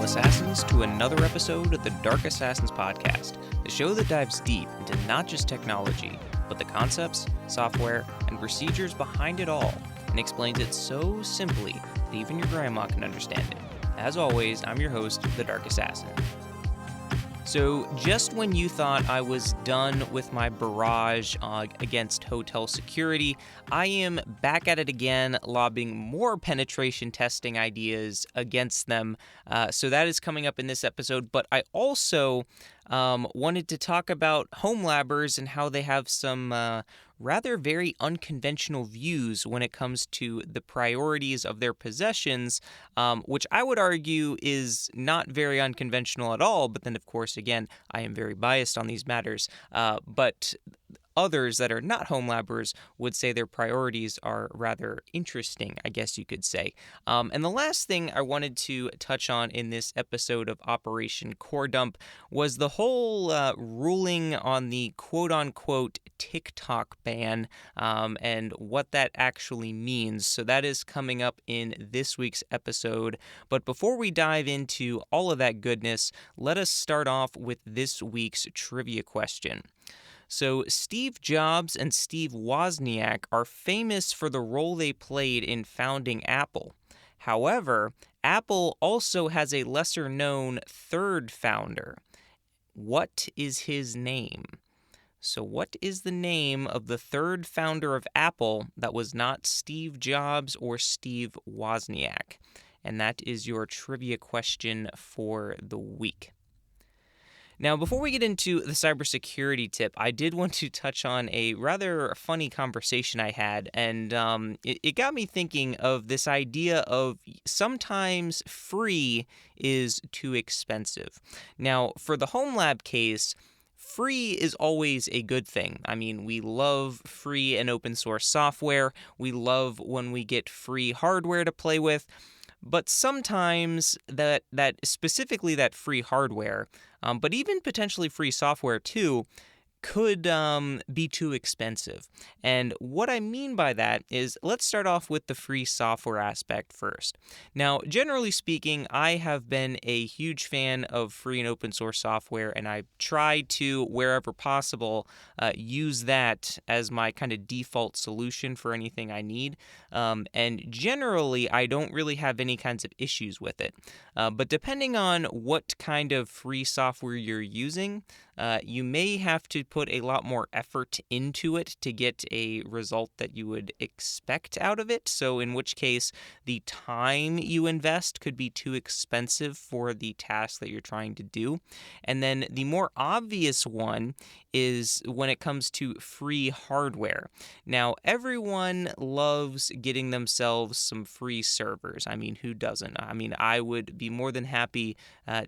Assassins, to another episode of the Dark Assassins podcast, the show that dives deep into not just technology, but the concepts, software, and procedures behind it all, and explains it so simply that even your grandma can understand it. As always, I'm your host, the Dark Assassin. So, just when you thought I was done with my barrage against hotel security, I am back at it again, lobbing more penetration testing ideas against them. So that is coming up in this episode, but I also wanted to talk about Homelabbers and how they have some rather very unconventional views when it comes to the priorities of their possessions, which I would argue is not very unconventional at all. But then, of course, again, I am very biased on these matters. But others that are not Homelabbers would say their priorities are rather interesting, I guess you could say. And the last thing I wanted to touch on in this episode of Operation Core Dump was the whole ruling on the quote-unquote TikTok ban and what that actually means. So that is coming up in this week's episode. But before we dive into all of that goodness, let us start off with this week's trivia question. So Steve Jobs and Steve Wozniak are famous for the role they played in founding Apple. However, Apple also has a lesser-known third founder. What is his name? So what is the name of the third founder of Apple that was not Steve Jobs or Steve Wozniak? And that is your trivia question for the week. Now, before we get into the cybersecurity tip, I did want to touch on a rather funny conversation I had, and it got me thinking of this idea of sometimes free is too expensive. Now, for the HomeLab case, free is always a good thing. I mean, we love free and open source software. We love when we get free hardware to play with. But sometimes that specifically that free hardware, but even potentially free software too, could be too expensive. And what I mean by that is, let's start off with the free software aspect first. Now, generally speaking, I have been a huge fan of free and open source software, and I try to, wherever possible, use that as my kind of default solution for anything I need. And generally, I don't really have any kinds of issues with it. But depending on what kind of free software you're using, you may have to put a lot more effort into it to get a result that you would expect out of it. So in which case, the time you invest could be too expensive for the task that you're trying to do. And then the more obvious one is when it comes to free hardware. Now, everyone loves getting themselves some free servers. I mean, who doesn't? I mean, I would be more than happy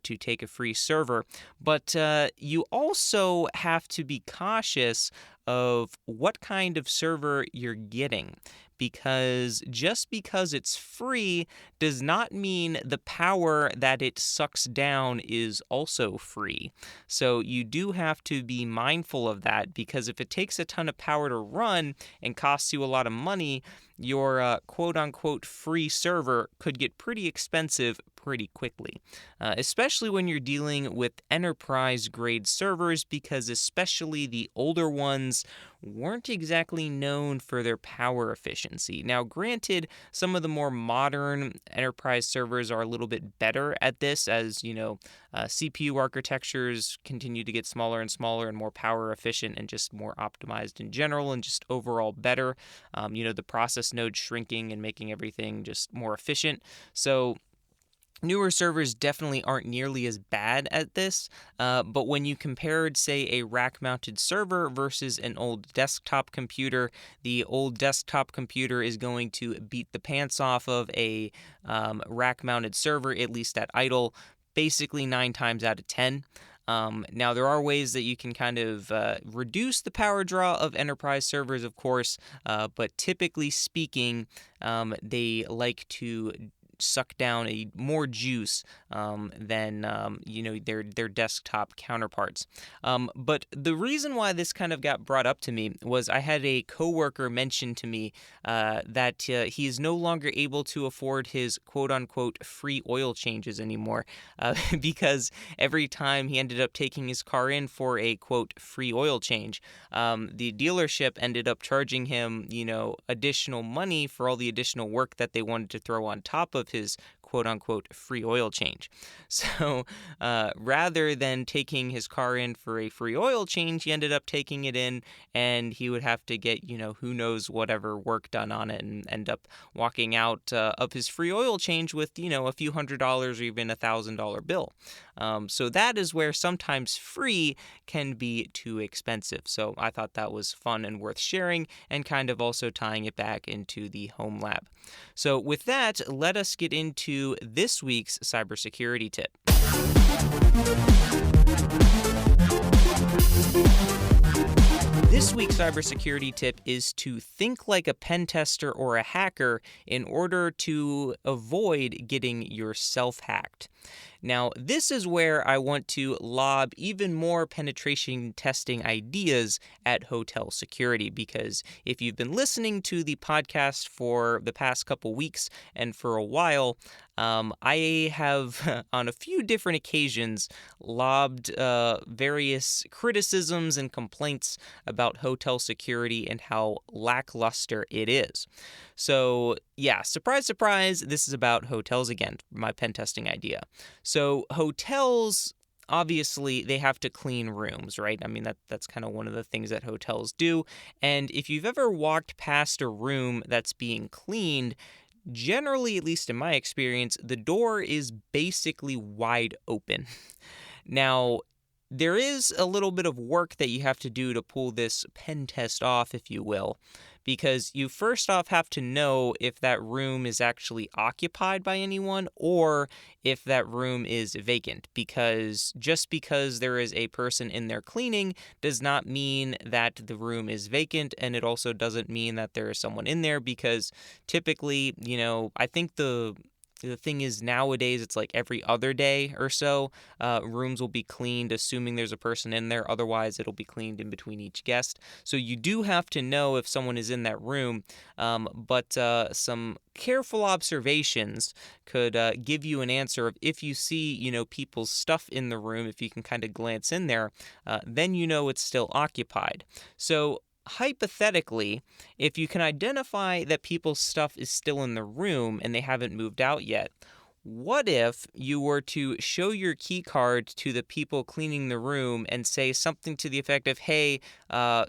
to take a free server, but you also have to be cautious of what kind of server you're getting, because just because it's free does not mean the power that it sucks down is also free. So you do have to be mindful of that, because if it takes a ton of power to run and costs you a lot of money, your quote-unquote free server could get pretty expensive pretty quickly, especially when you're dealing with enterprise-grade servers, because especially the older ones weren't exactly known for their power efficiency. Now, granted, some of the more modern enterprise servers are a little bit better at this, as, CPU architectures continue to get smaller and smaller and more power efficient and just more optimized in general and just overall better. The process node shrinking and making everything just more efficient. So newer servers definitely aren't nearly as bad at this, but when you compared, say, a rack-mounted server versus an old desktop computer, the old desktop computer is going to beat the pants off of a rack-mounted server, at least at idle, basically 9 times out of 10. Now, there are ways that you can kind of reduce the power draw of enterprise servers, of course, but typically speaking, they like to suck down more juice than their desktop counterparts. But the reason why this kind of got brought up to me was I had a coworker mention to me that he is no longer able to afford his quote-unquote free oil changes anymore because every time he ended up taking his car in for a quote free oil change, the dealership ended up charging him, additional money for all the additional work that they wanted to throw on top of his quote-unquote free oil change. So rather than taking his car in for a free oil change, he ended up taking it in, and he would have to get, who knows whatever work done on it, and end up walking out of his free oil change with, a few $100s or even $1,000 bill. So that is where sometimes free can be too expensive. So I thought that was fun and worth sharing, and kind of also tying it back into the home lab. So with that, let us get into this week's cybersecurity tip. This week's cybersecurity tip is to think like a pen tester or a hacker in order to avoid getting yourself hacked. Now, this is where I want to lob even more penetration testing ideas at hotel security, because if you've been listening to the podcast for the past couple weeks and for a while, I have, on a few different occasions, lobbed various criticisms and complaints about hotel security and how lackluster it is. So, yeah, surprise, surprise, this is about hotels again, my pen testing idea. So, hotels, obviously, they have to clean rooms, right? I mean, that's kind of one of the things that hotels do. And if you've ever walked past a room that's being cleaned, generally, at least in my experience, the door is basically wide open. Now, there is a little bit of work that you have to do to pull this pen test off, if you will, because you first off have to know if that room is actually occupied by anyone or if that room is vacant, because just because there is a person in there cleaning does not mean that the room is vacant, and it also doesn't mean that there is someone in there, because typically, I think the thing is nowadays it's like every other day or so, rooms will be cleaned assuming there's a person in there. Otherwise, it'll be cleaned in between each guest. So you do have to know if someone is in that room, but some careful observations could give you an answer of if you see, people's stuff in the room. If you can kind of glance in there, then it's still occupied. So hypothetically, if you can identify that people's stuff is still in the room and they haven't moved out yet, what if you were to show your key card to the people cleaning the room and say something to the effect of, hey,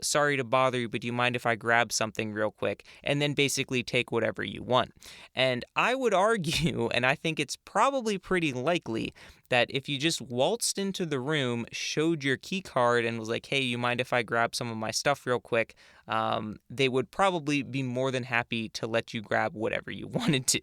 sorry to bother you, but do you mind if I grab something real quick? And then basically take whatever you want. And I would argue, and I think it's probably pretty likely, that if you just waltzed into the room, showed your key card, and was like, hey, you mind if I grab some of my stuff real quick? They would probably be more than happy to let you grab whatever you wanted to.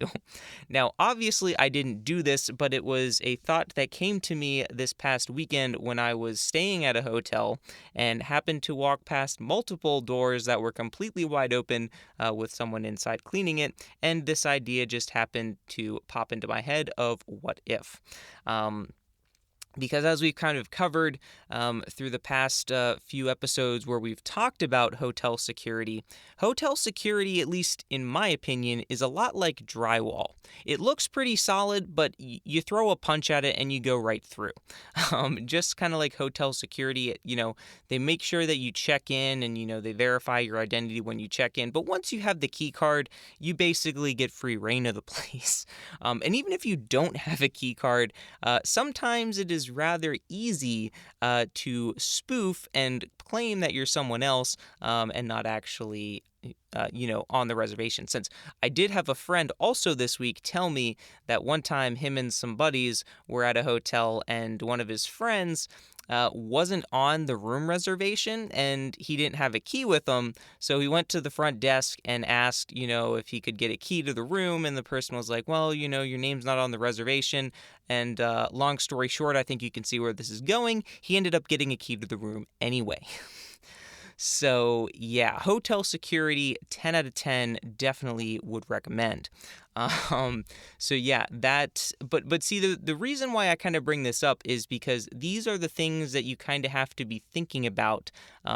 Now, obviously, I didn't do this, but it was a thought that came to me this past weekend when I was staying at a hotel and happened to walk past multiple doors that were completely wide open with someone inside cleaning it, and this idea just happened to pop into my head of what if. Because as we've kind of covered through the past few episodes where we've talked about hotel security, at least in my opinion, is a lot like drywall. It looks pretty solid, but you throw a punch at it and you go right through. Just kind of like hotel security, they make sure that you check in and, they verify your identity when you check in. But once you have the key card, you basically get free reign of the place. And even if you don't have a key card, sometimes it is rather easy to spoof and claim that you're someone else and not actually on the reservation. Since I did have a friend also this week tell me that one time him and some buddies were at a hotel and one of his friends wasn't on the room reservation and he didn't have a key with him. So he went to the front desk and asked, if he could get a key to the room. And the person was like, well, your name's not on the reservation. And long story short, I think you can see where this is going. He ended up getting a key to the room anyway. So yeah, hotel security, 10 out of 10, definitely would recommend. Um, so yeah, but see, the reason why I kind of bring this up is because these are the things that you kind of have to be thinking about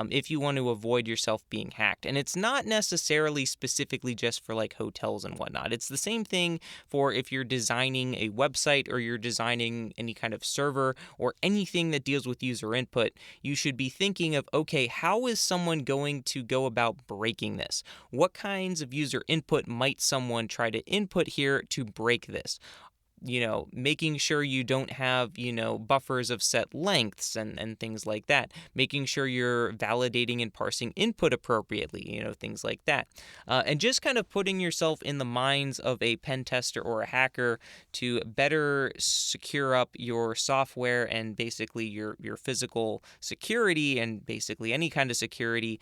if you want to avoid yourself being hacked. And it's not necessarily specifically just for like hotels and whatnot. It's the same thing for if you're designing a website or you're designing any kind of server or anything that deals with user input. You should be thinking of, okay, how is someone going to go about breaking this? What kinds of user input might someone try to input here to break this? Making sure you don't have, buffers of set lengths and things like that. Making sure you're validating and parsing input appropriately, things like that. And just kind of putting yourself in the minds of a pen tester or a hacker to better secure up your software and basically your physical security and basically any kind of security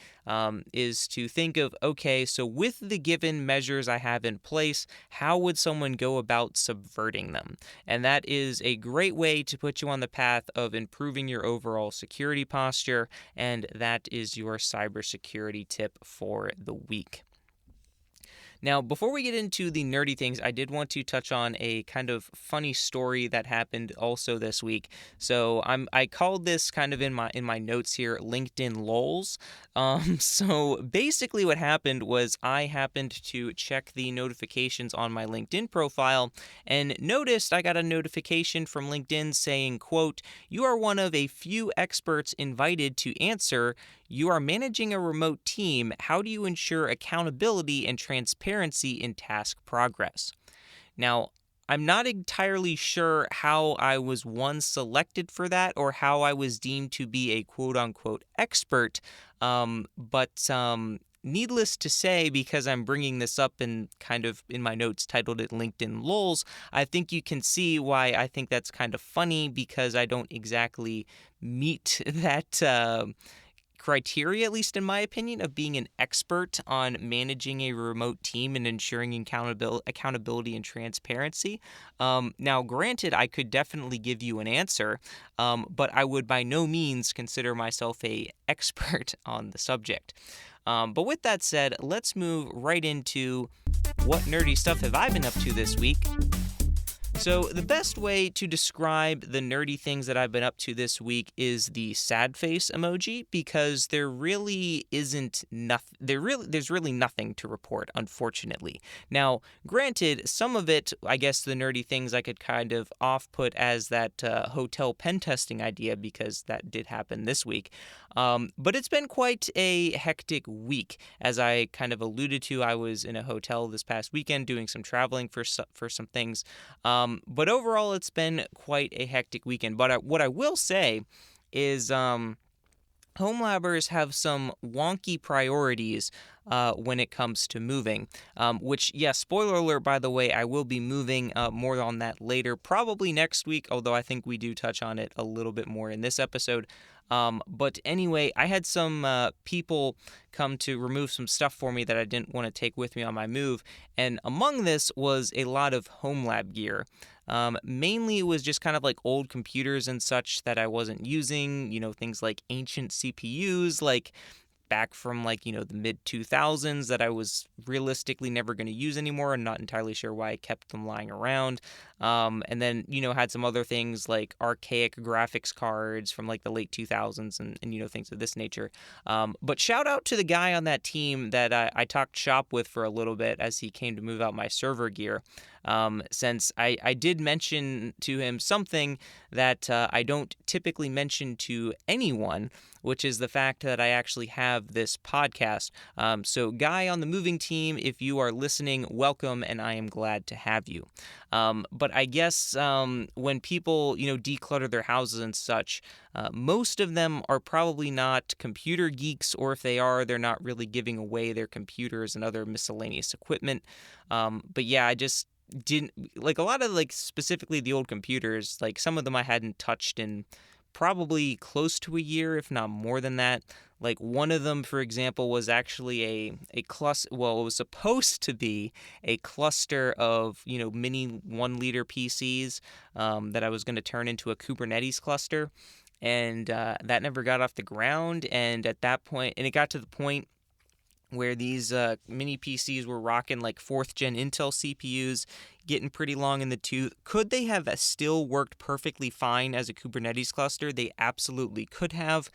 is to think of, okay, so with the given measures I have in place, how would someone go about subverting them? And that is a great way to put you on the path of improving your overall security posture, and that is your cybersecurity tip for the week. Now, before we get into the nerdy things, I did want to touch on a kind of funny story that happened also this week. So I called this kind of in my notes here, LinkedIn lols. So basically what happened was I happened to check the notifications on my LinkedIn profile and noticed I got a notification from LinkedIn saying, quote, "You are one of a few experts invited to answer. You are managing a remote team. How do you ensure accountability and transparency in task progress?" Now, I'm not entirely sure how I was selected for that or how I was deemed to be a quote-unquote expert, but needless to say, because I'm bringing this up and kind of in my notes titled it LinkedIn lols, I think you can see why I think that's kind of funny because I don't exactly meet that criteria, at least in my opinion, of being an expert on managing a remote team and ensuring accountability and transparency. Now, granted, I could definitely give you an answer, but I would by no means consider myself a expert on the subject. But with that said, let's move right into what nerdy stuff have I been up to this week. So the best way to describe the nerdy things that I've been up to this week is the sad face emoji, because there really isn't nothing. There's really nothing to report, unfortunately. Now, granted, some of it, I guess, the nerdy things I could kind of off-put as that hotel pen testing idea, because that did happen this week. But it's been quite a hectic week, as I kind of alluded to. I was in a hotel this past weekend doing some traveling for some things. But overall, it's been quite a hectic weekend. But what I will say is Homelabbers have some wonky priorities when it comes to moving, which, yeah, spoiler alert, by the way, I will be moving. More on that later, probably next week, although I think we do touch on it a little bit more in this episode. But anyway, I had some people come to remove some stuff for me that I didn't want to take with me on my move, and among this was a lot of home lab gear. Mainly it was just kind of like old computers and such that I wasn't using, things like ancient CPUs, like back from the mid 2000s that I was realistically never going to use anymore, and not entirely sure why I kept them lying around. And then, had some other things like archaic graphics cards from the late 2000s and things of this nature. But shout out to the guy on that team that I talked shop with for a little bit as he came to move out my server gear. Since I did mention to him something that I don't typically mention to anyone, which is the fact that I actually have this podcast. So guy on the moving team, if you are listening, welcome, and I am glad to have you. But I guess when people, declutter their houses and such, most of them are probably not computer geeks, or if they are, they're not really giving away their computers and other miscellaneous equipment. But yeah, I just didn't a lot of specifically the old computers, some of them I hadn't touched in probably close to a year, if not more than that. One of them, for example, was actually a cluster. Well, it was supposed to be a cluster of mini 1 liter PCs that I was going to turn into a Kubernetes cluster. and that never got off the ground. And at that point, and it got to the point where these mini PCs were rocking like 4th gen Intel CPUs, getting pretty long in the tooth. Could they have still worked perfectly fine as a Kubernetes cluster? They absolutely could have.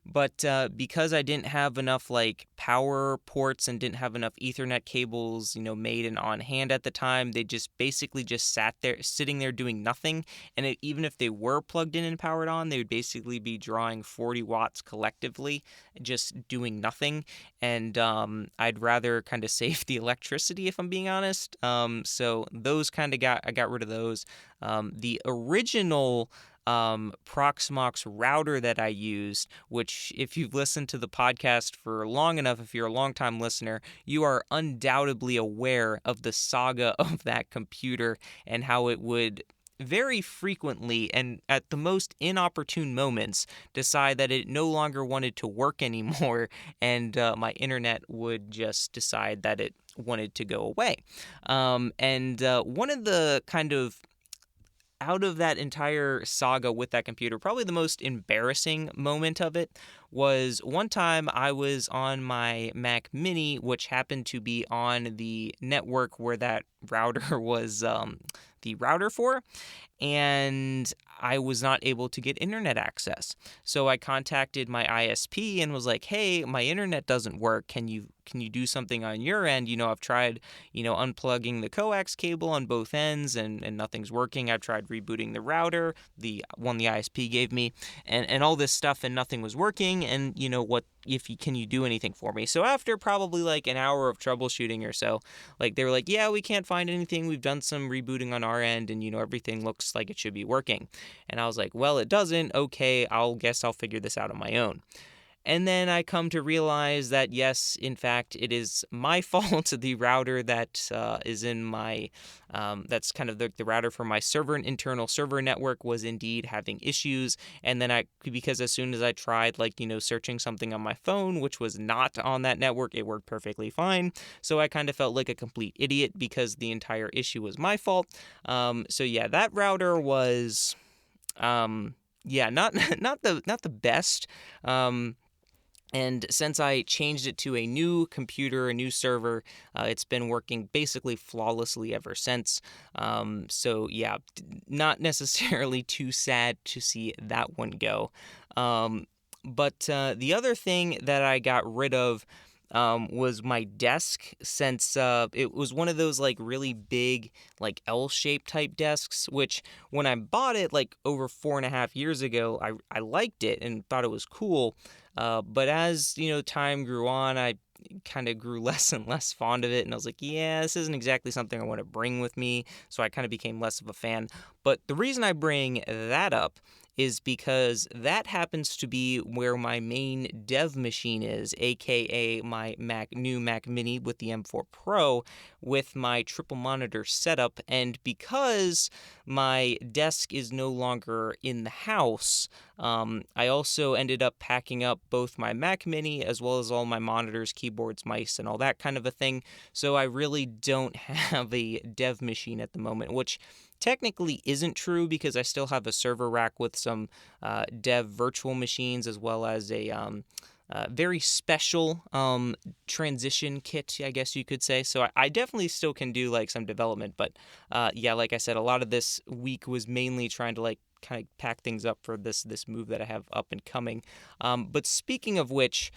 But because I didn't have enough like power ports and didn't have enough Ethernet cables, made and on hand at the time, they just basically just sat there, sitting there doing nothing. And even if they were plugged in and powered on, they would basically be drawing 40 watts collectively, just doing nothing. And I'd rather kind of save the electricity, if I'm being honest. So those I got rid of those. The original Proxmox router that I used, which if you've listened to the podcast for long enough, if you're a long-time listener, you are undoubtedly aware of the saga of that computer and how it would very frequently and at the most inopportune moments decide that it no longer wanted to work anymore, and my internet would just decide that it wanted to go away. And one of the kind of out of that entire saga with that computer, probably the most embarrassing moment of it was one time I was on my Mac Mini, which happened to be on the network where that router was the router for, and I was not able to get internet access. So I contacted my ISP and was like, "Hey, my internet doesn't work. Can you do something on your end? I've tried, unplugging the coax cable on both ends and nothing's working. I've tried rebooting the router, the one the ISP gave me, and all this stuff, and nothing was working. And can you do anything for me?" So after probably like an hour of troubleshooting or so, like they were like, "Yeah, we can't find anything. We've done some rebooting on our end, and everything looks like it should be working." And I was like, "Well, it doesn't. Okay, I'll figure this out on my own." And then I come to realize that, yes, in fact, it is my fault. The router that is in my, that's kind of the router for my server and internal server network was indeed having issues. And then because as soon as I tried, searching something on my phone, which was not on that network, it worked perfectly fine. So I kind of felt like a complete idiot because the entire issue was my fault. So yeah, that router was, yeah, not the best. And since I changed it to a new computer, a new server, it's been working basically flawlessly ever since. So yeah, not necessarily too sad to see that one go. But the other thing that I got rid of was my desk, since it was one of those like really big like L-shaped type desks, which when I bought it like over 4.5 years ago, I liked it and thought it was cool. But as time grew on, I kind of grew less and less fond of it, and I was like, yeah, this isn't exactly something I want to bring with me, so I kind of became less of a fan. But the reason I bring that up is because that happens to be where my main dev machine is, aka my new Mac Mini with the M4 Pro with my triple monitor setup. And because my desk is no longer in the house, I also ended up packing up both my Mac Mini as well as all my monitors, keyboards, mice, and all that kind of a thing. So I really don't have a dev machine at the moment, which technically isn't true because I still have a server rack with some dev virtual machines, as well as a very special transition kit, I guess you could say. So I definitely still can do like some development, but yeah, like I said, a lot of this week was mainly trying to like kind of pack things up for this move that I have up and coming. But speaking of which,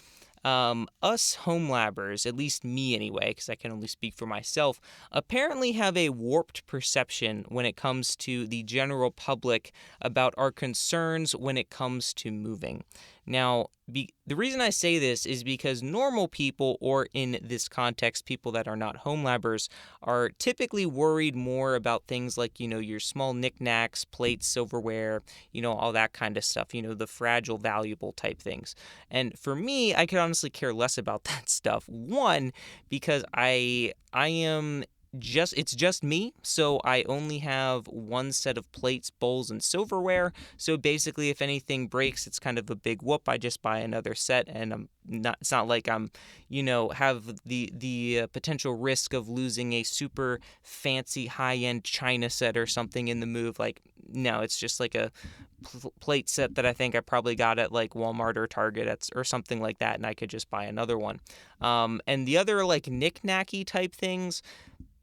us Homelabbers, at least me anyway, because I can only speak for myself, apparently have a warped perception when it comes to the general public about our concerns when it comes to moving. Now, the reason I say this is because normal people, or in this context, people that are not Homelabbers, are typically worried more about things like, your small knickknacks, plates, silverware, all that kind of stuff, the fragile, valuable type things. And for me, I could honestly care less about that stuff. One, because I am it's just me, so I only have one set of plates, bowls, and silverware. So basically, if anything breaks, it's kind of a big whoop. I just buy another set, and it's not like I'm, have the potential risk of losing a super fancy high-end china set or something in the move. Like, no, it's just like a plate set that I think I probably got at like Walmart or Target or something like that, and I could just buy another one. And the other like knick-knacky type things,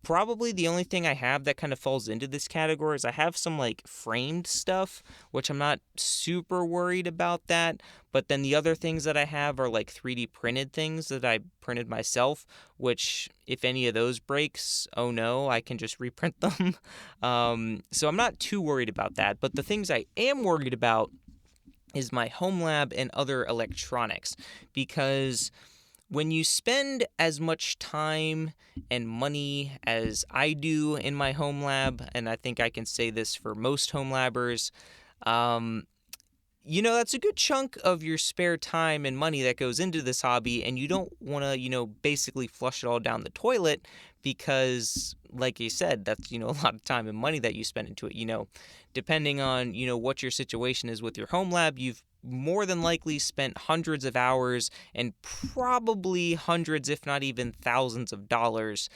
probably the only thing I have that kind of falls into this category is I have some like framed stuff, which I'm not super worried about that. But then the other things that I have are like 3D printed things that I printed myself, which if any of those breaks, oh no, I can just reprint them. So I'm not too worried about that. But the things I am worried about is my home lab and other electronics, because when you spend as much time and money as I do in my home lab, and I think I can say this for most home labbers, that's a good chunk of your spare time and money that goes into this hobby, and you don't want to, basically flush it all down the toilet because, like you said, that's, a lot of time and money that you spend into it. Depending on, what your situation is with your home lab, you've more than likely spent hundreds of hours and probably hundreds, if not even thousands of dollars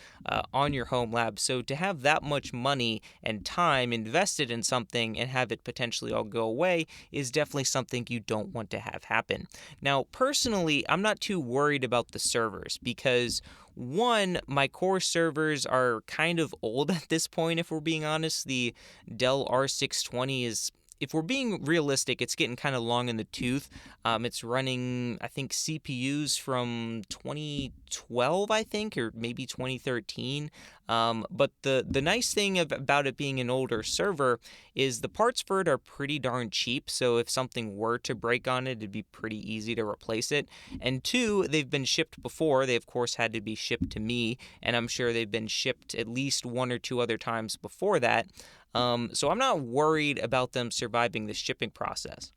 on your home lab. So to have that much money and time invested in something and have it potentially all go away is definitely something you don't want to have happen. Now, personally, I'm not too worried about the servers because one, my core servers are kind of old at this point, if we're being honest. The Dell R620 is, if we're being realistic, it's getting kind of long in the tooth. It's running, I think, CPUs from 2012, I think, or maybe 2013. But the nice thing about it being an older server is the parts for it are pretty darn cheap. So if something were to break on it, it'd be pretty easy to replace it. And two, they've been shipped before. They, of course, had to be shipped to me. And I'm sure they've been shipped at least one or two other times before that. So I'm not worried about them surviving the shipping process.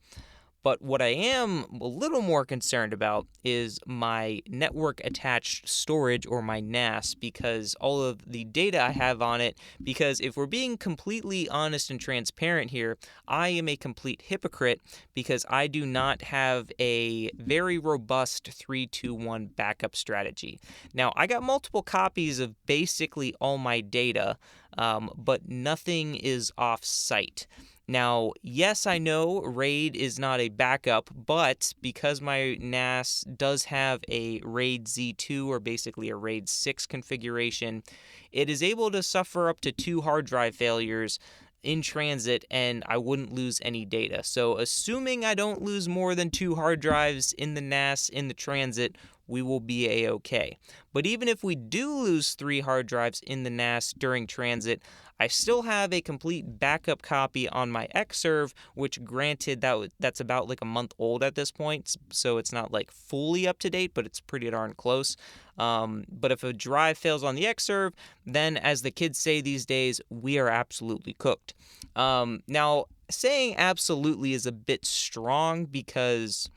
But what I am a little more concerned about is my network attached storage, or my NAS, because all of the data I have on it, because if we're being completely honest and transparent here, I am a complete hypocrite because I do not have a very robust 3-2-1 backup strategy. Now, I got multiple copies of basically all my data, but nothing is off-site. Now, yes, I know RAID is not a backup, but because my NAS does have a RAID Z2, or basically a RAID 6 configuration, it is able to suffer up to 2 hard drive failures in transit, and I wouldn't lose any data. So assuming I don't lose more than 2 hard drives in the NAS in the transit, we will be a-okay. But even if we do lose 3 hard drives in the NAS during transit, I still have a complete backup copy on my Xserve, which, granted, that's about like a month old at this point, so it's not like fully up to date, but it's pretty darn close. But if a drive fails on the Xserve, then, as the kids say these days, we are absolutely cooked. Now, saying absolutely is a bit strong because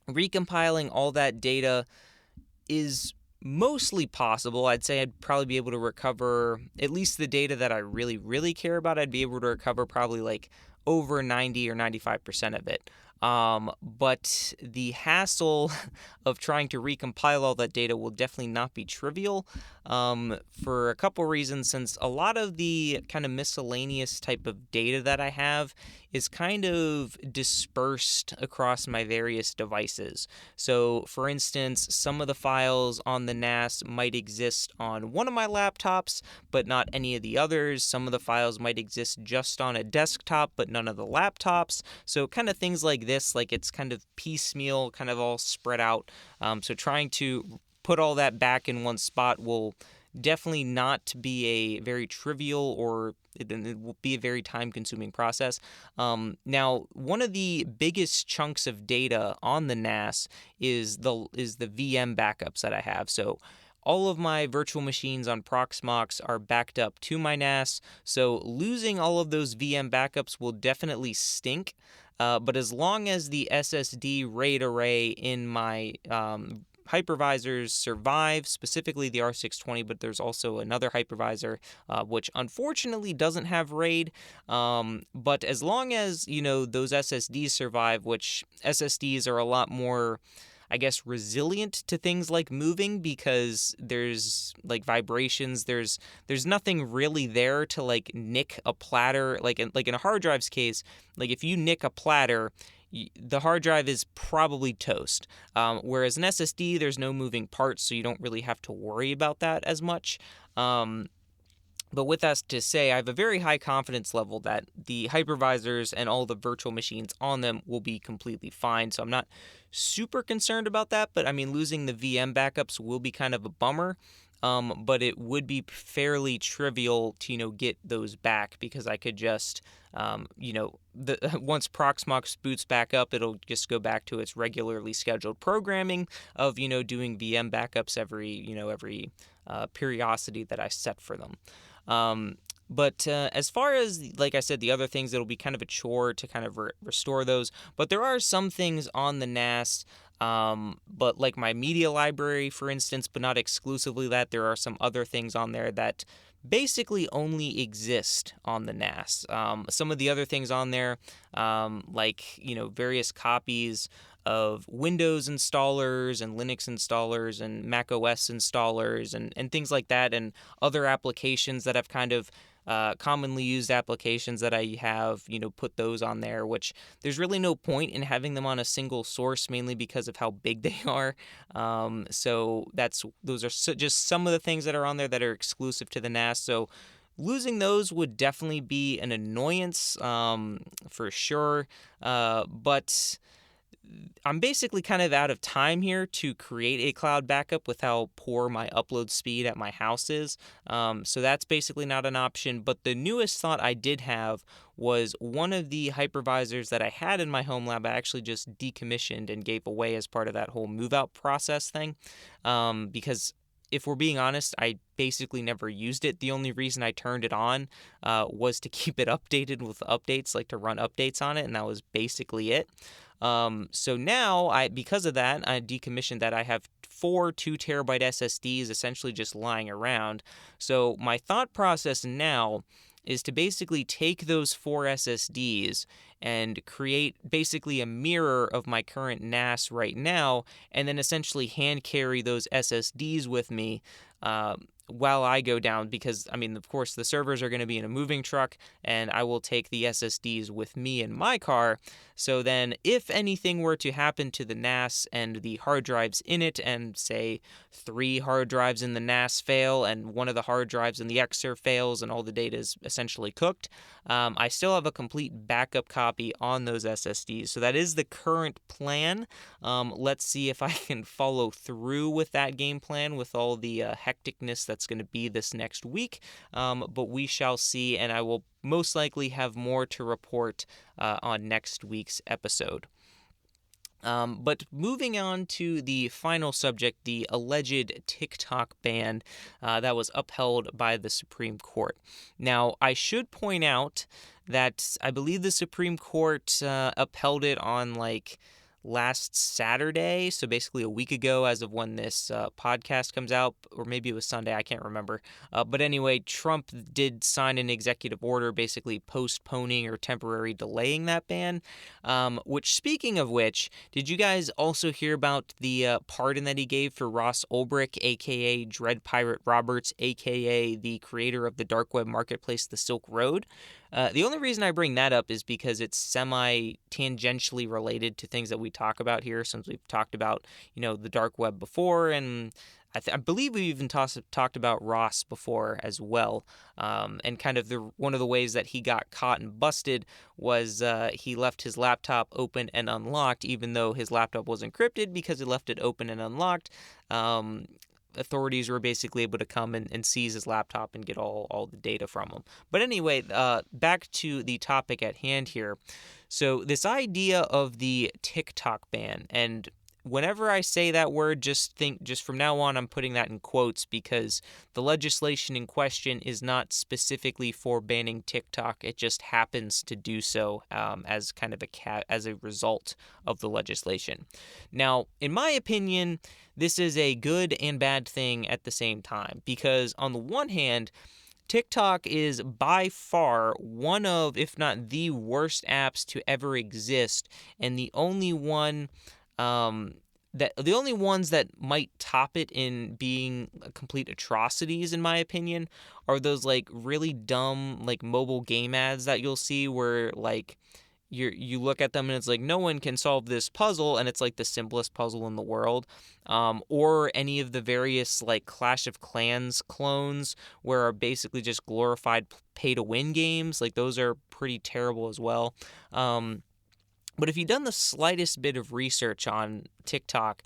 recompiling all that data is mostly possible. I'd say I'd probably be able to recover at least the data that I really, really care about. I'd be able to recover probably like over 90 or 95% of it. But the hassle of trying to recompile all that data will definitely not be trivial, for a couple reasons, since a lot of the kind of miscellaneous type of data that I have is kind of dispersed across my various devices. So, for instance, some of the files on the NAS might exist on one of my laptops, but not any of the others. Some of the files might exist just on a desktop, but none of the laptops. So kind of things like this, like it's kind of piecemeal, kind of all spread out. So trying to put all that back in one spot will definitely not be a very trivial, or it will be a very time-consuming process. Now, one of the biggest chunks of data on the NAS is the VM backups that I have. So all of my virtual machines on Proxmox are backed up to my NAS, so losing all of those VM backups will definitely stink. But as long as the SSD RAID array in my hypervisors survive, specifically the R620, but there's also another hypervisor which unfortunately doesn't have RAID. But as long as, those SSDs survive, which SSDs are a lot more, I guess, resilient to things like moving, because there's like vibrations, there's nothing really there to like nick a platter. Like in a hard drive's case, like if you nick a platter, the hard drive is probably toast. Whereas an SSD, there's no moving parts, so you don't really have to worry about that as much. But with that to say, I have a very high confidence level that the hypervisors and all the virtual machines on them will be completely fine. So I'm not super concerned about that. But I mean, losing the VM backups will be kind of a bummer. But it would be fairly trivial to, get those back, because I could just, once Proxmox boots back up, it'll just go back to its regularly scheduled programming of, doing VM backups every periodicity that I set for them. But as far as, like I said, the other things, it'll be kind of a chore to kind of restore those. But there are some things on the NAS, but like my media library, for instance, but not exclusively that. There are some other things on there that basically only exist on the NAS. Some of the other things on there, like, various copies of Windows installers and Linux installers and Mac OS installers and things like that, and other applications that I've kind of commonly used applications that I have, put those on there, which there's really no point in having them on a single source, mainly because of how big they are. So those are just some of the things that are on there that are exclusive to the NAS. So losing those would definitely be an annoyance, for sure. But I'm basically kind of out of time here to create a cloud backup with how poor my upload speed at my house is. So that's basically not an option. But the newest thought I did have was one of the hypervisors that I had in my Homelabber I actually just decommissioned and gave away as part of that whole move out process thing. Because if we're being honest, I basically never used it. The only reason I turned it on was to keep it updated with updates, like to run updates on it, and that was basically it. So now, because of that, I decommissioned that. I have 4 2-terabyte SSDs essentially just lying around. So my thought process now is to basically take those 4 SSDs and create basically a mirror of my current NAS right now, and then essentially hand carry those SSDs with me while I go down, because, I mean, of course, the servers are going to be in a moving truck, and I will take the SSDs with me in my car. So then if anything were to happen to the NAS and the hard drives in it, and say 3 hard drives in the NAS fail and one of the hard drives in the Xser fails and all the data is essentially cooked, I still have a complete backup copy on those SSDs. So that is the current plan. Let's see if I can follow through with that game plan with all the hecticness that's going to be this next week. But we shall see, and I will most likely have more to report on next week's episode. But moving on to the final subject, the alleged TikTok ban that was upheld by the Supreme Court. Now, I should point out that I believe the Supreme Court upheld it on last Saturday, so basically a week ago as of when this podcast comes out, or maybe it was Sunday, I can't remember. But anyway, Trump did sign an executive order basically postponing or temporarily delaying that ban, which, speaking of which, did you guys also hear about the pardon that he gave for Ross Ulbricht, a.k.a. Dread Pirate Roberts, a.k.a. the creator of the dark web marketplace, the Silk Road? The only reason I bring that up is because it's semi-tangentially related to things that we talk about here, since we've talked about, the dark web before, and I believe we even talked about Ross before as well. And kind of one of the ways that he got caught and busted was he left his laptop open and unlocked, even though his laptop was encrypted. Because he left it open and unlocked, authorities were basically able to come and seize his laptop and get all the data from him. But anyway, back to the topic at hand here. So this idea of the TikTok ban, and whenever I say that word, just from now on, I'm putting that in quotes because the legislation in question is not specifically for banning TikTok. It just happens to do so as kind of as a result of the legislation. Now, in my opinion, this is a good and bad thing at the same time because on the one hand, TikTok is by far one of, if not the worst apps to ever exist, and the only ones that might top it in being complete atrocities, in my opinion, are those like really dumb like mobile game ads that you'll see where like you look at them and it's like no one can solve this puzzle and it's like the simplest puzzle in the world, or any of the various like Clash of Clans clones where are basically just glorified pay to win games. Like those are pretty terrible as well. But if you've done the slightest bit of research on TikTok,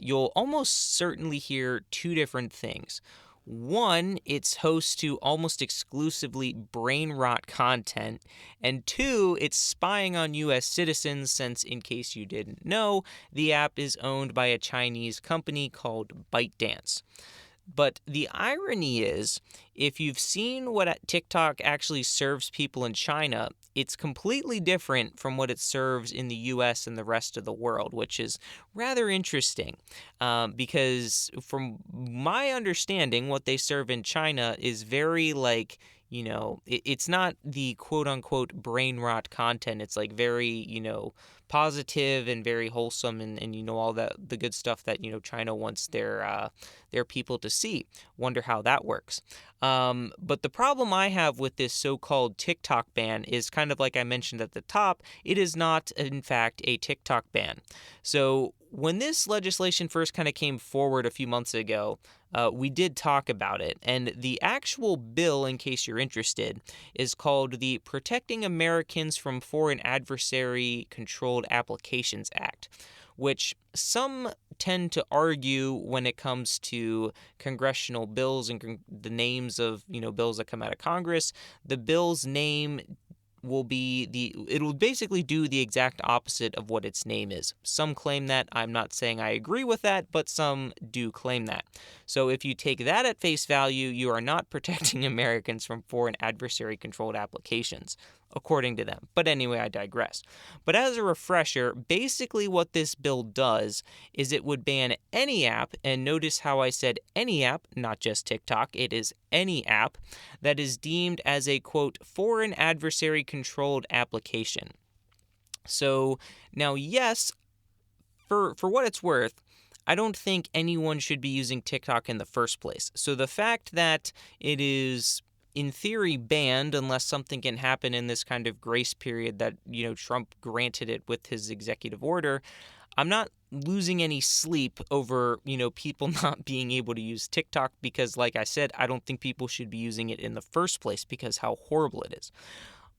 you'll almost certainly hear two different things. One, it's host to almost exclusively brain rot content, and two, it's spying on U.S. citizens since, in case you didn't know, the app is owned by a Chinese company called ByteDance. But the irony is, if you've seen what TikTok actually serves people in China, it's completely different from what it serves in the U.S. and the rest of the world, which is rather interesting because from my understanding, what they serve in China is very like, it's not the quote-unquote brain rot content. It's like very, positive and very wholesome and all the good stuff that, China wants their people to see. Wonder how that works. But the problem I have with this so-called TikTok ban is kind of like I mentioned at the top, it is not, in fact, a TikTok ban. So when this legislation first kind of came forward a few months ago, we did talk about it. And the actual bill, in case you're interested, is called the Protecting Americans from Foreign Adversary Controlled Applications Act, which some tend to argue when it comes to congressional bills and the names of, bills that come out of Congress, the bill's name it'll basically do the exact opposite of what its name is. Some claim that. I'm not saying I agree with that, but some do claim that. So if you take that at face value, you are not protecting Americans from foreign adversary controlled applications, according to them. But anyway, I digress. But as a refresher, basically what this bill does is it would ban any app, and notice how I said any app, not just TikTok, it is any app that is deemed as a, quote, foreign adversary controlled application. So now, yes, for what it's worth, I don't think anyone should be using TikTok in the first place. So the fact that it is in theory banned unless something can happen in this kind of grace period that, Trump granted it with his executive order, I'm not losing any sleep over, people not being able to use TikTok because, like I said, I don't think people should be using it in the first place because how horrible it is.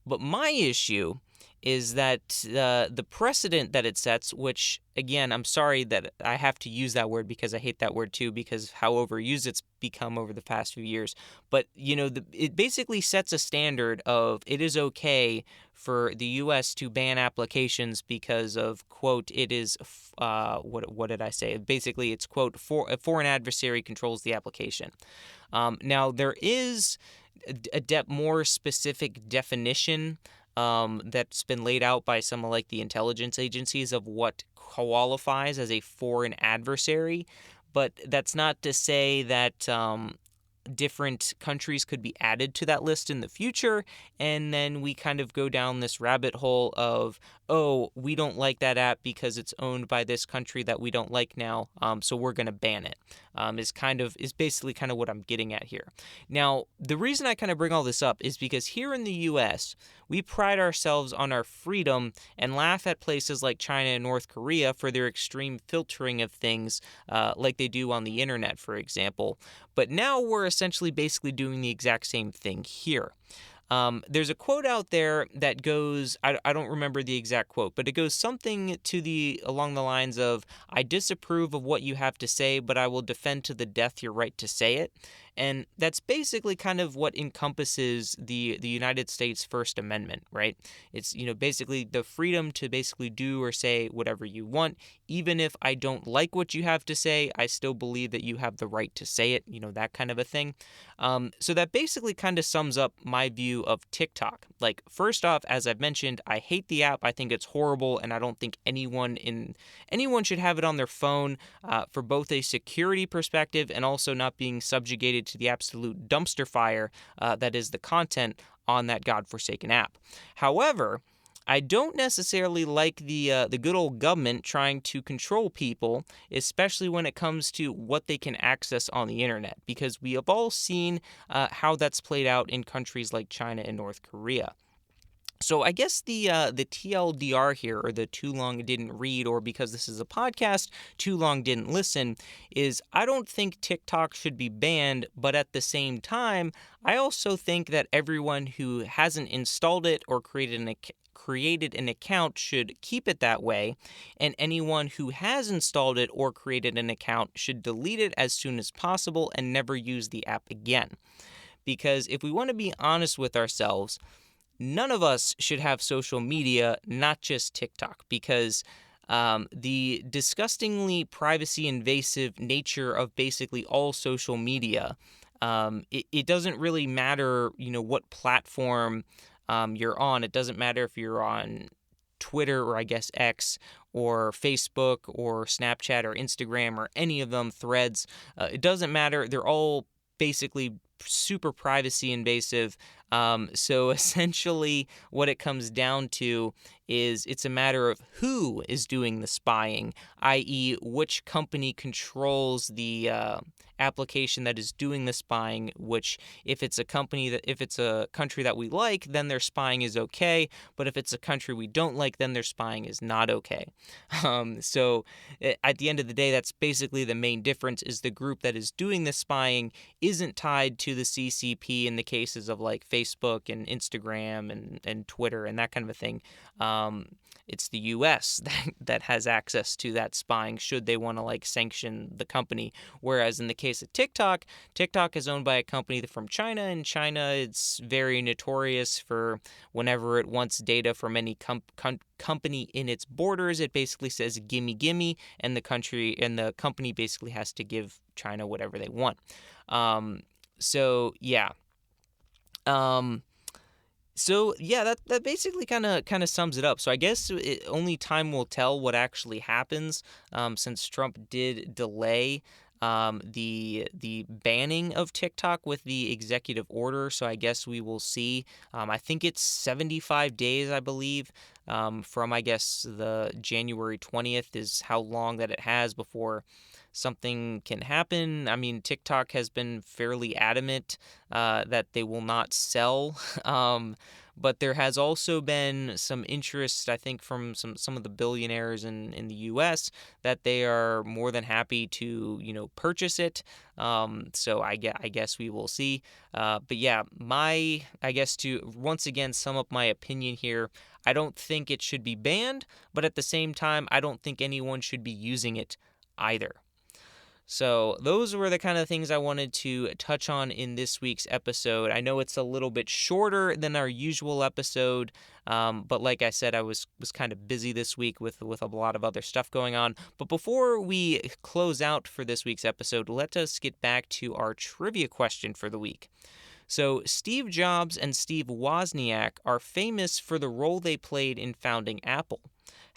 But my issue is that the precedent that it sets, which, again, I'm sorry that I have to use that word because I hate that word too because how overused it's become over the past few years. But, it basically sets a standard of it is okay for the U.S. to ban applications because of, quote, it is, what did I say? Basically, it's, quote, a foreign adversary controls the application. Now, there is a more specific definition that's been laid out by some of like the intelligence agencies of what qualifies as a foreign adversary, but that's not to say that different countries could be added to that list in the future, and then we kind of go down this rabbit hole of, oh, we don't like that app because it's owned by this country that we don't like now, so we're going to ban it, is basically kind of what I'm getting at here. Now, the reason I kind of bring all this up is because here in the U.S., we pride ourselves on our freedom and laugh at places like China and North Korea for their extreme filtering of things like they do on the internet, for example. But now we're essentially basically doing the exact same thing here. There's a quote out there that goes, I don't remember the exact quote, but it goes something along the lines of, "I disapprove of what you have to say, but I will defend to the death your right to say it." And that's basically kind of what encompasses the United States First Amendment, right? It's, basically the freedom to basically do or say whatever you want. Even if I don't like what you have to say, I still believe that you have the right to say it, that kind of a thing. So that basically kind of sums up my view of TikTok. Like, first off, as I've mentioned, I hate the app. I think it's horrible, and I don't think anyone should have it on their phone for both a security perspective and also not being subjugated to the absolute dumpster fire that is the content on that godforsaken app. However, I don't necessarily like the good old government trying to control people, especially when it comes to what they can access on the internet, because we have all seen how that's played out in countries like China and North Korea. So I guess the TLDR here, or the too long didn't read, or because this is a podcast, too long didn't listen, is I don't think TikTok should be banned, but at the same time, I also think that everyone who hasn't installed it or created an account should keep it that way, and anyone who has installed it or created an account should delete it as soon as possible and never use the app again. Because if we want to be honest with ourselves, none of us should have social media, not just TikTok, because the disgustingly privacy invasive nature of basically all social media, it doesn't really matter, what platform you're on. It doesn't matter if you're on Twitter, or I guess X, or Facebook, or Snapchat, or Instagram, or any of them, Threads. It doesn't matter. They're all basically super privacy invasive. So essentially what it comes down to is it's a matter of who is doing the spying, i.e. which company controls the application that is doing the spying, which if it's a country that we like, then their spying is okay, but if it's a country we don't like, then their spying is not okay. So at the end of the day, that's basically the main difference, is the group that is doing the spying isn't tied to the CCP in the cases of like Facebook and Instagram and Twitter and that kind of a thing. It's the U.S. that has access to that spying should they want to like sanction the company. Whereas in the case of TikTok is owned by a company from China, and China, it's very notorious for whenever it wants data from any company in its borders, it basically says gimme gimme, and the company basically has to give China whatever they want. So yeah. That basically kind of sums it up. So I guess only time will tell what actually happens, since Trump did delay the banning of TikTok with the executive order. So I guess we will see. I think it's 75 days, I believe, from I guess the January 20th is how long that it has before something can happen. I mean, TikTok has been fairly adamant that they will not sell. But there has also been some interest, I think, from some of the billionaires in the U.S. that they are more than happy to, purchase it. So I guess we will see. But yeah, I guess to once again sum up my opinion here, I don't think it should be banned, but at the same time, I don't think anyone should be using it either. So those were the kind of things I wanted to touch on in this week's episode. I know it's a little bit shorter than our usual episode, but like I said, I was kind of busy this week with a lot of other stuff going on. But before we close out for this week's episode, let us get back to our trivia question for the week. So Steve Jobs and Steve Wozniak are famous for the role they played in founding Apple.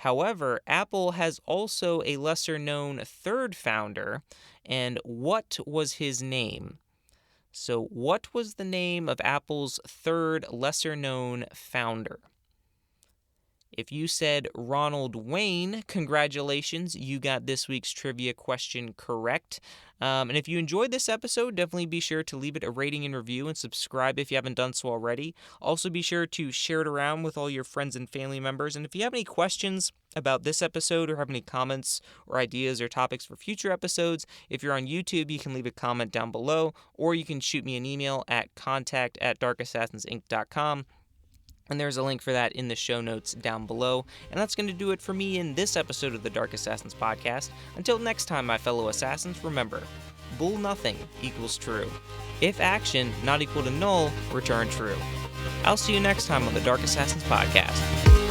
However, Apple has also a lesser-known third founder, and what was his name? So what was the name of Apple's third lesser-known founder? If you said Ronald Wayne, congratulations, you got this week's trivia question correct. And if you enjoyed this episode, definitely be sure to leave it a rating and review and subscribe if you haven't done so already. Also be sure to share it around with all your friends and family members. And if you have any questions about this episode or have any comments or ideas or topics for future episodes, if you're on YouTube, you can leave a comment down below, or you can shoot me an email at contact@darkassassins.inc.com. And there's a link for that in the show notes down below. And that's going to do it for me in this episode of the Dark Assassins podcast. Until next time, my fellow assassins, remember, bull nothing equals true. If action not equal to null, return true. I'll see you next time on the Dark Assassins podcast.